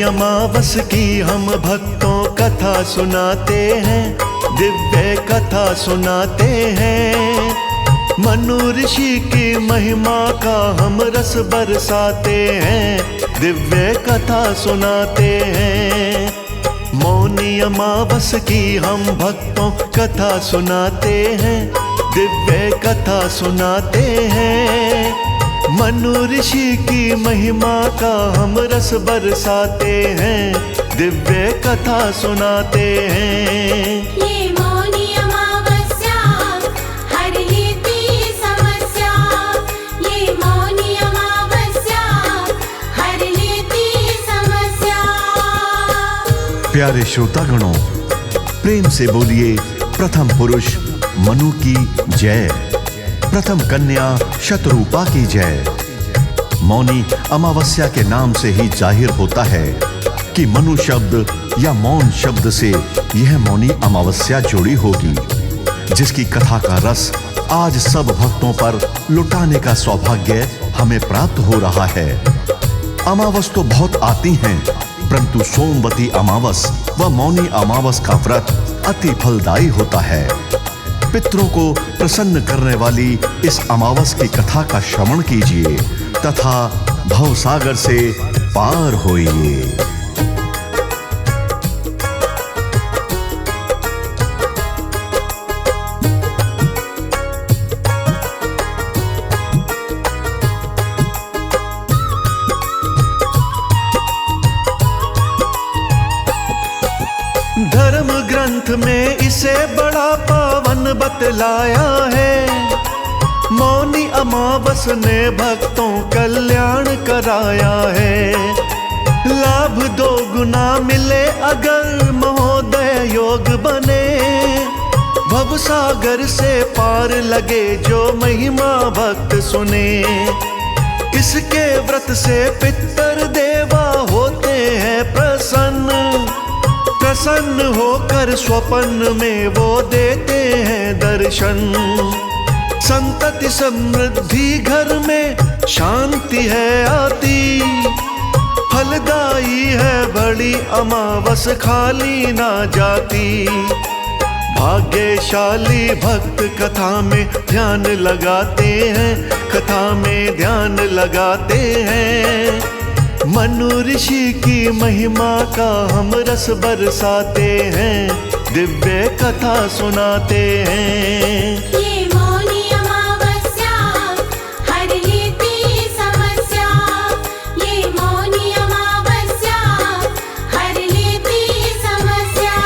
अमावस की हम भक्तों कथा सुनाते हैं, दिव्य कथा सुनाते हैं। मनु ऋषि की महिमा का हम रस बरसाते हैं, दिव्य कथा सुनाते हैं। मौनी अमावस की हम भक्तों कथा सुनाते हैं, दिव्य कथा सुनाते हैं। मनु ऋषि की महिमा का हम रस बरसाते हैं, दिव्य कथा सुनाते हैं। ये मौनी अमावस्या हर लेती समस्या, ये मौनी अमावस्या हर लेती समस्या। प्यारे श्रोतागणों, प्रेम से बोलिए प्रथम पुरुष मनु की जय, प्रथम कन्या शतरूपा की जय। मौनी अमावस्या के नाम से ही जाहिर होता है कि मनु शब्द या मौन शब्द से यह मौनी अमावस्या जुड़ी होगी, जिसकी कथा का रस आज सब भक्तों पर लुटाने का सौभाग्य हमें प्राप्त हो रहा है। अमावस तो बहुत आती हैं, परंतु सोमवती अमावस व मौनी अमावस का व्रत अति फलदायी होता है। पितरों को प्रसन्न करने वाली इस अमावस की कथा का श्रवण कीजिए तथा भवसागर से पार होइए। धर्म ग्रंथ में इसे बड़ा पावन बतलाया है। मौनी अमावस ने भक्तों कल्याण कराया है। लाभ दो गुना मिले अगर महोदय योग बने, भवसागर से पार लगे जो महिमा भक्त सुने। इसके व्रत से पितर देवा होते हैं प्रसन्न, प्रसन्न होकर स्वप्न में वो देते हैं दर्शन। संतति समृद्धि घर में शांति है आती, फलदायी है बड़ी अमावस खाली ना जाती। भाग्यशाली भक्त कथा में ध्यान लगाते हैं, कथा में ध्यान लगाते हैं। मनु ऋषि की महिमा का हम रस बरसाते हैं, दिव्य कथा सुनाते हैं। ये मौनी अमावस्या हर लेती समस्या, ये मौनी अमावस्या हर लेती समस्या।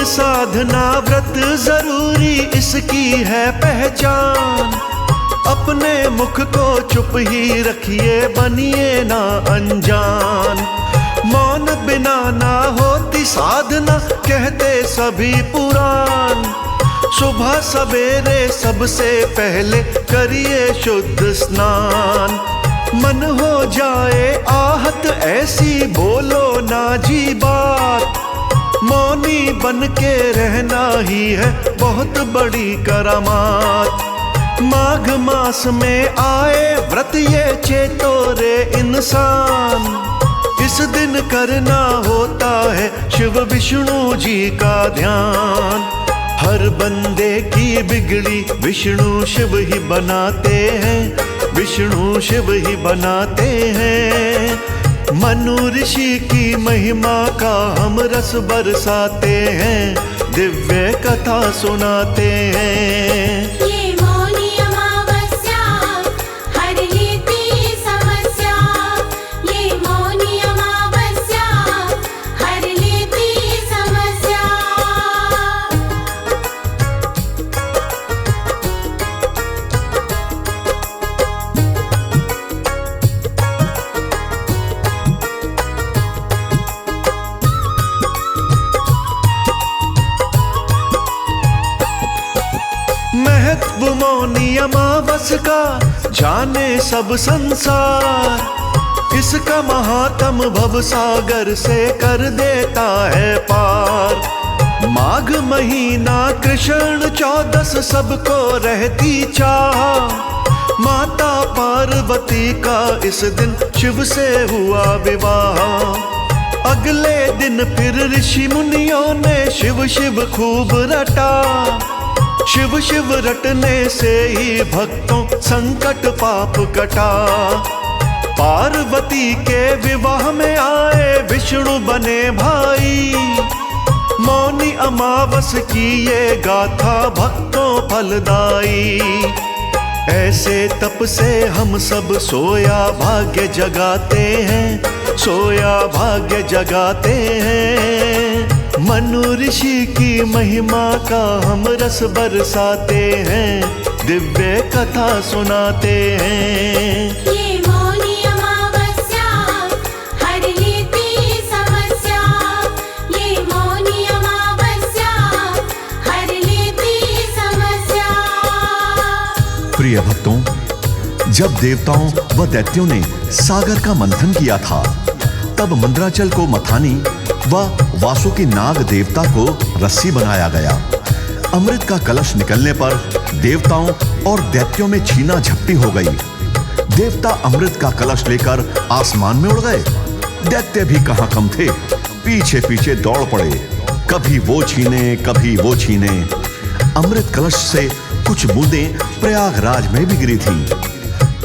साधना व्रत जरूरी इसकी है पहचान। अपने मुख को चुप ही रखिए, बनिए ना अनजान। मौन बिना ना होती साधना कहते सभी पुराण। सुबह सवेरे सबसे पहले करिए शुद्ध स्नान। मन हो जाए आहत ऐसी बोलो ना जी बात। मौनी बन के रहना ही है बहुत बड़ी करामात। माघ मास में आए व्रत ये चेतो रे इंसान। इस दिन करना होता है शिव विष्णु जी का ध्यान। हर बंदे की बिगड़ी विष्णु शिव ही बनाते हैं, विष्णु शिव ही बनाते हैं। मनु ऋषि की महिमा का हम रस बरसाते हैं, दिव्य कथा सुनाते हैं। ये मौनी अमावस्या हर लेती समस्या, ये मौनी अमावस्या हर लेती समस्या। वो मौनी अमावस का जाने सब संसार, इसका महात्म भव सागर से कर देता है पार। माघ महीना कृष्ण 14 सबको रहती चाह, माता पार्वती का इस दिन शिव से हुआ विवाह। अगले दिन फिर ऋषि मुनियों ने शिव शिव खूब रटा, शिव शिव रटने से ही भक्तों संकट पाप कटा। पार्वती के विवाह में आए विष्णु बने भाई, मौनी अमावस की ये गाथा भक्तों फलदाई। ऐसे तप से हम सब सोया भाग्य जगाते हैं, सोया भाग्य जगाते हैं। मनु ऋषि की महिमा का हम रस बरसाते हैं, दिव्य कथा सुनाते हैं। ये मौनी अमावस्या हर लेती समस्या, ये मौनी अमावस्या हर लेती समस्या। प्रिय भक्तों, जब देवताओं व दैत्यों ने सागर का मंथन किया था, तब मंदराचल को मथानी व वासुकी नाग देवता को रस्सी बनाया गया। अमृत का कलश निकलने पर देवताओं और दैत्यों में छीना झपटी हो गई। देवता अमृत का कलश लेकर आसमान में उड़ गए, दैत्य भी कहां कम थे, पीछे पीछे दौड़ पड़े, कभी वो छीने कभी वो छीने। अमृत कलश से कुछ बूंदें प्रयागराज में भी गिरी थी।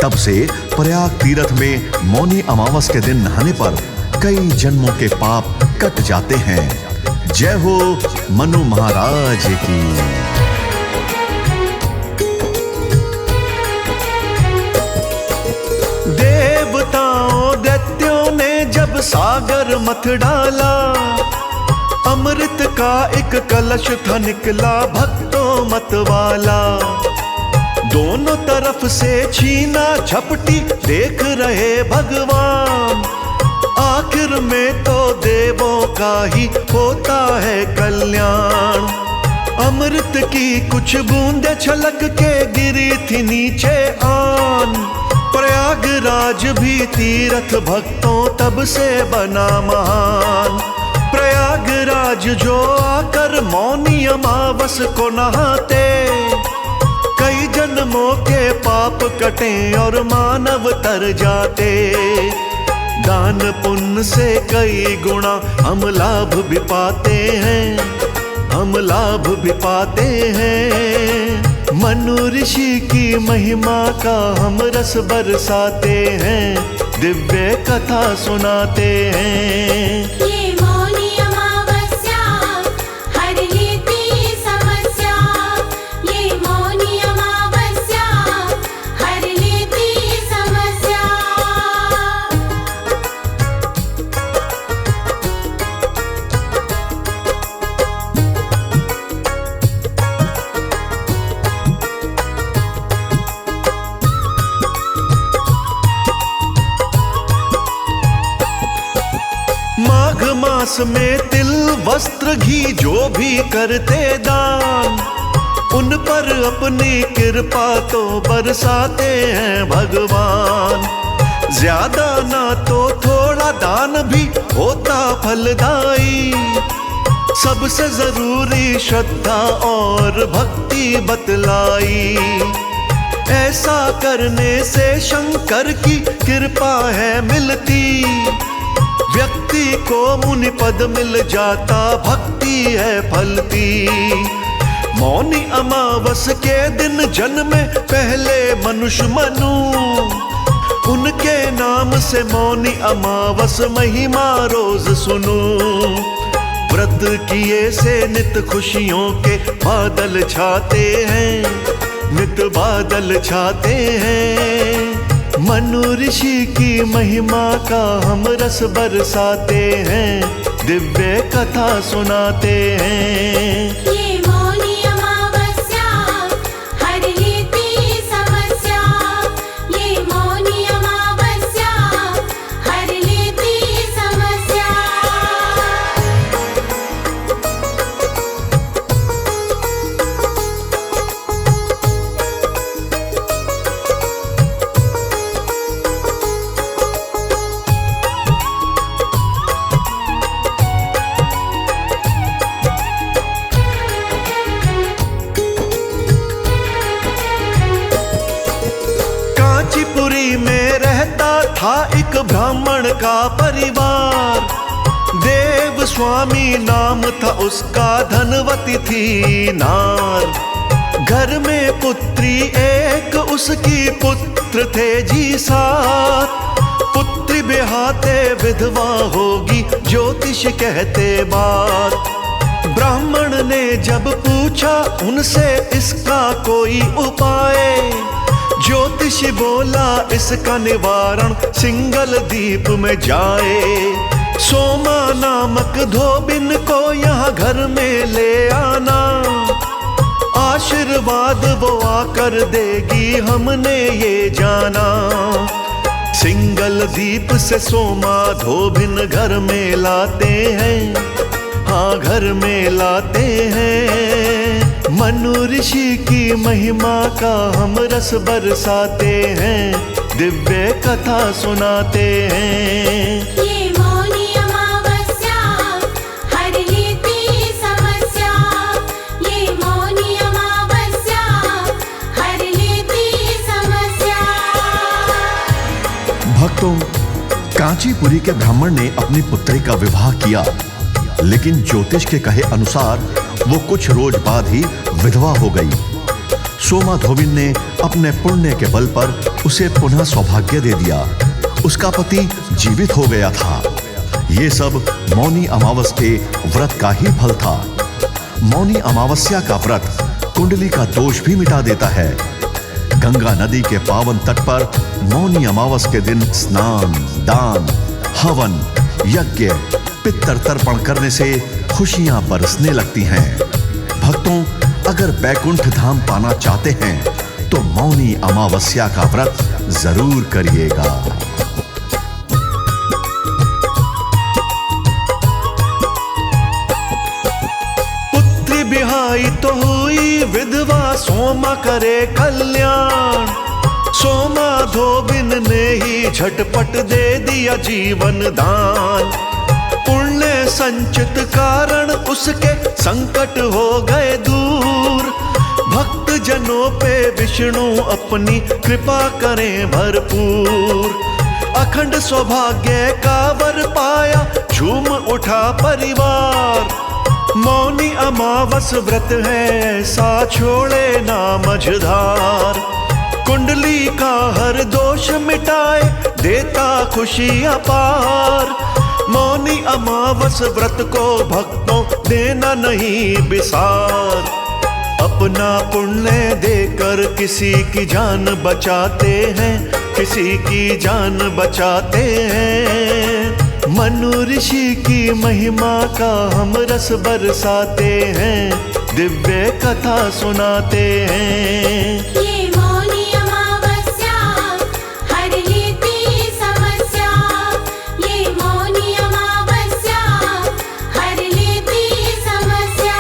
तब से प्रयाग तीर्थ में मौनी अमावस के दिन नहाने पर कई जन्मों के पाप कट जाते हैं। जय हो मनु महाराज की। देवताओं दैत्यों ने जब सागर मथ डाला, अमृत का एक कलश था निकला भक्तों मत वाला। दोनों तरफ से छीना झपटी देख रहे भगवान, आखिर में तो देवों का ही होता है कल्याण। अमृत की कुछ बूंदें छलक के गिरी थी नीचे आन, प्रयागराज भी तीर्थ भक्तों तब से बना महान। प्रयागराज जो आकर मौनी अमावस को नहाते, कई जन्मों के पाप कटे और मानव तर जाते। दान पुण्य से कई गुणा हम लाभ भी पाते हैं, हम लाभ भी पाते हैं। मनु ऋषि की महिमा का हम रस बरसाते हैं, दिव्य कथा सुनाते हैं। ये मौनी अमावस्या हर लेती समस्या, ये मौनी अमावस्या हर लेती समस्या। माघ मास में तिल वस्त्र घी जो भी करते दान, उन पर अपनी कृपा तो बरसाते हैं भगवान। ज्यादा ना तो थोड़ा दान भी होता फलदाई, सबसे जरूरी श्रद्धा और भक्ति बतलाई। ऐसा करने से शंकर की कृपा है मिलती, व्यक्ति को मुनि पद मिल जाता, भक्ति है फलती। मौनी अमावस के दिन जन्मे पहले मनुष्य मनु, उनके नाम से मौनी अमावस महिमा रोज सुनूं। व्रत किए से नित खुशियों के बादल छाते हैं, नित बादल छाते हैं। मनु ऋषि की महिमा का हम रस बरसाते हैं, दिव्य कथा सुनाते हैं। ये मौनी अमावस्या हर लेती समस्या, ये मौनी अमावस्या हर लेती समस्या। था एक ब्राह्मण का परिवार, देव स्वामी नाम था उसका, धनवती थी नार। घर में पुत्री एक उसकी, पुत्र थे जी सात। पुत्री ब्याहते विधवा होगी, ज्योतिष कहते बात। ब्राह्मण ने जब पूछा उनसे इसका कोई उपाय, ज्योतिषी बोला इसका निवारण सिंगल दीप में जाए। सोमा नामक धोबिन को यहाँ घर में ले आना, आशीर्वाद वो आकर देगी हमने ये जाना। सिंगल दीप से सोमा धोबिन घर में लाते हैं, हाँ घर में लाते हैं। मनु ऋषि की महिमा का हम रस बरसाते हैं, दिव्य कथा सुनाते हैं। ये मौनी अमावस्या हर लेती समस्या, ये मौनी अमावस्या हर लेती समस्या। भक्तों, कांचीपुरी के ब्राह्मण ने अपनी पुत्री का विवाह किया, लेकिन ज्योतिष के कहे अनुसार वो कुछ रोज बाद ही विधवा हो गई। सोमा धोबिन ने अपने पुण्य के बल पर उसे पुनः सौभाग्य दे दिया। उसका पति जीवित हो गया था। ये सब मौनी अमावस के व्रत का ही फल था। मौनी अमावस्या का व्रत कुंडली का दोष भी मिटा देता है। गंगा नदी के पावन तट पर मौनी अमावस के दिन स्नान, दान, हवन, यज्ञ, पितृ तर्पण करने से खुशियां बरसने लगती हैं। भक्तों, अगर बैकुंठ धाम पाना चाहते हैं तो मौनी अमावस्या का व्रत जरूर करिएगा। पुत्री बिहाई तो हुई विधवा, सोमा करे कल्याण। सोमा धोबिन ने ही झटपट दे दिया जीवन दान। पुण्य संचित कारण उसके संकट हो गए दूर। भक्त जनों पे विष्णु अपनी कृपा करें भरपूर। अखंड सौभाग्य का वर पाया, झूम उठा परिवार। मौनी अमावस व्रत है ऐसा, छोड़े ना मझधार। कुंडली का हर दोष मिटाए, देता खुशी अपार। मौनी अमावस व्रत को भक्तों देना नहीं बिसार। अपना पुण्य देकर किसी की जान बचाते हैं, किसी की जान बचाते हैं। मनु ऋषि की महिमा का हम रस बरसाते हैं, दिव्य कथा सुनाते हैं। ये मौनी अमावस्या हर लेती समस्या, ये मौनी अमावस्या हर लेती समस्या।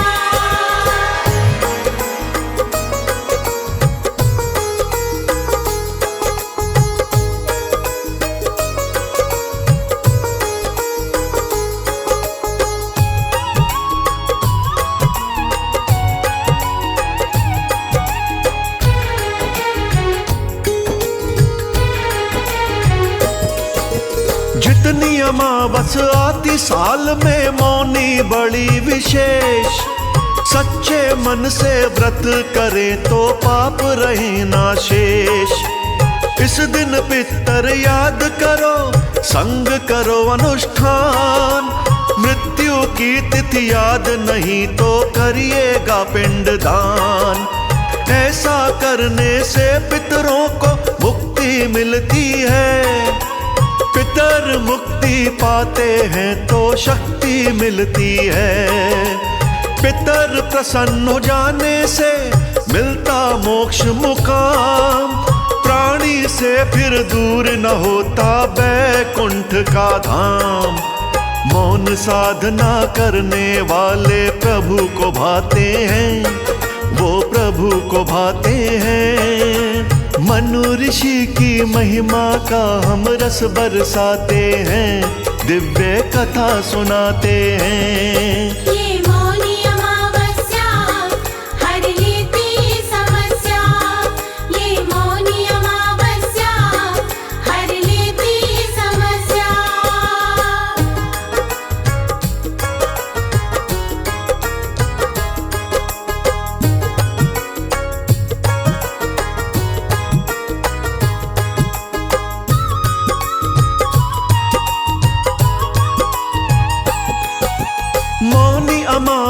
जितनी अमावस आती साल में, मौनी बड़ी विशेष। सच्चे मन से व्रत करे तो पाप रहे ना शेष। इस दिन पितर याद करो, संग करो अनुष्ठान। मृत्यु की तिथि याद नहीं तो करिएगा पिंडदान। ऐसा करने से पितरों को मुक्ति मिलती है। पितर मुक्ति पाते हैं तो शक्ति मिलती है। पितर प्रसन्न हो जाने से मिलता मोक्ष मुकाम। प्राणी से फिर दूर न होता बैकुंठ का धाम। मौन साधना करने वाले प्रभु को भाते हैं, वो प्रभु को भाते हैं। मनु ऋषि की महिमा का हम रस बरसाते हैं, दिव्य कथा सुनाते हैं। ये मौनी अमावस्या हर लेती समस्या, ये मौनी अमावस्या हर लेती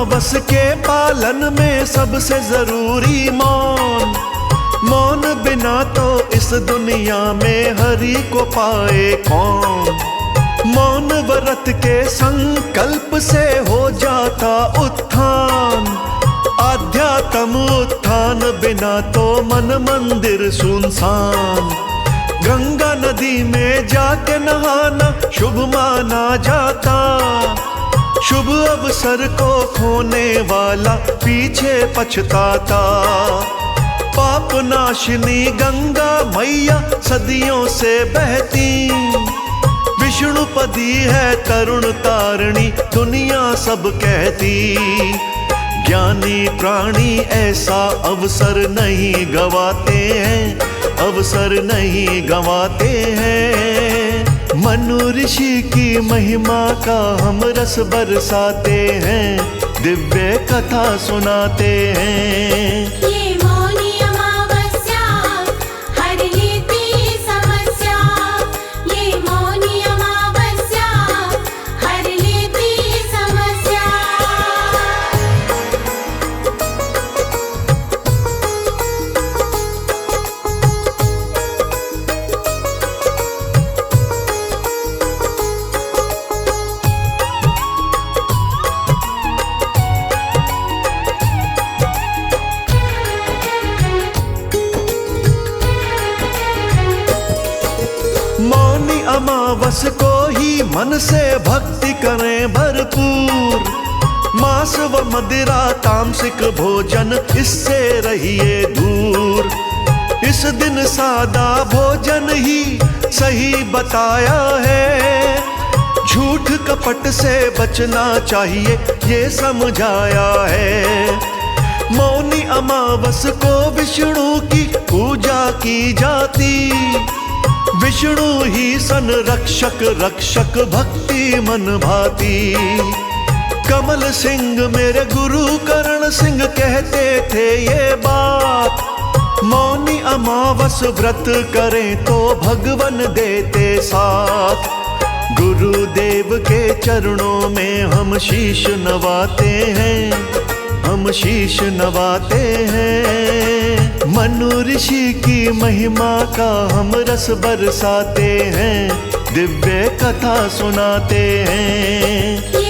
अमावस के पालन में सबसे जरूरी मौन। मौन बिना तो इस दुनिया में हरि को पाए कौन। मौन व्रत के संकल्प से हो जाता उत्थान। आध्यात्म उत्थान बिना तो मन मंदिर सुनसान। गंगा नदी में जाके नहाना शुभ माना जाता। शुभ अवसर को खोने वाला पीछे पछताता। पाप नाशिनी गंगा मैया सदियों से बहती। विष्णुपदी है तरुण तारिणी दुनिया सब कहती। ज्ञानी प्राणी ऐसा अवसर नहीं गवाते हैं, अवसर नहीं गवाते हैं। मनु ऋषि की महिमा का हम रस बरसाते हैं, दिव्य कथा सुनाते हैं। ये मौनी अमावस्या हर लेती समस्या। ये मौनी अमावस्या हर लेती समस्या। मौनी अमावस को ही मन से भक्ति करें भरपूर। मांस व मदिरा तामसिक भोजन इससे रहिए दूर। इस दिन सादा भोजन ही सही बताया है। झूठ कपट से बचना चाहिए ये समझाया है। मौनी अमावस को विष्णु की पूजा की जाती। विष्णु ही संरक्षक रक्षक भक्ति मन भाती। कमल सिंह मेरे गुरु करण सिंह कहते थे ये बात। मौनी अमावस व्रत करें तो भगवन देते साथ। गुरुदेव के चरणों में हम शीश नवाते हैं, हम शीश नवाते हैं। मनु ऋषि की महिमा का हम रस बरसाते हैं, दिव्य कथा सुनाते हैं।